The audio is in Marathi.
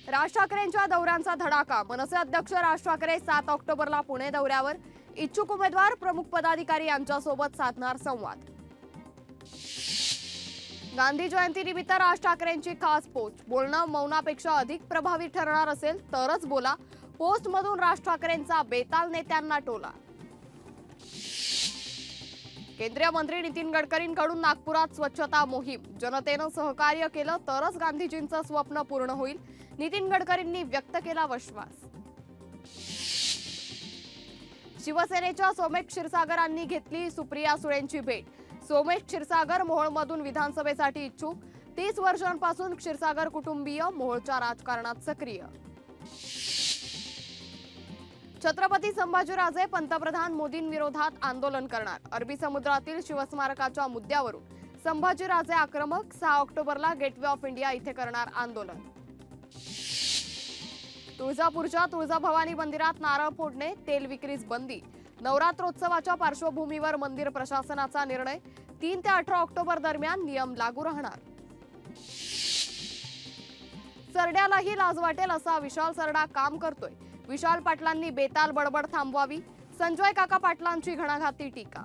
राज ठाकरेंच्या दौऱ्यांचा धडाका। मनसे अध्यक्ष राज ठाकरे 7 ऑक्टोबरला पुणे दौऱ्यावर। इच्छुक उमेदवार प्रमुख पदाधिकारी यांच्यासोबत साधणार संवाद। गांधी जयंतीनिमित्त राज ठाकरेंची खास पोस्ट। बोलणं मौनापेक्षा अधिक प्रभावी ठरणार असेल तरच बोला। पोस्टमधून राज ठाकरेंचा बेताल नेत्यांना टोला। केंद्रीय मंत्री नितीन गडकरींकडून नागपुरात स्वच्छता मोहीम। जनतेनं सहकार्य केलं तरच गांधीजींचं स्वप्न पूर्ण होईल। नितीन गडकरींनी व्यक्त केला विश्वास। शिवसेनेच्या सोमेश क्षीरसागरांनी घेतली सुप्रिया सुळेंची भेट। सोमेश क्षीरसागर मोहोळमधून विधानसभेसाठी इच्छुक। 30 वर्षांपासून क्षीरसागर कुटुंबीय मोहोळच्या राजकारणात सक्रिय। छत्रपती संभाजीराजे पंतप्रधान मोदींविरोधात आंदोलन करणार। अरबी समुद्रातील शिवस्मारकाच्या मुद्द्यावरून संभाजीराजे आक्रमक। 6 ऑक्टोबरला गेटवे ऑफ इंडिया इथे करणार आंदोलन। तुळजापूरच्या तुळजाभवानी मंदिरात नारळ फोडणे, तेल विक्रीस बंदी। नवरात्रोत्सवाच्या पार्श्वभूमीवर मंदिर प्रशासनाचा निर्णय। 3 ते 18 ऑक्टोबर दरम्यान नियम लागू राहणार। सरड्यालाही लाज वाटेल असा विशाल सरडा काम करतोय। विशाल पाटलांनी बेताल बडबड थांबवावी। संजय काका पाटलांची घणाघाती टीका।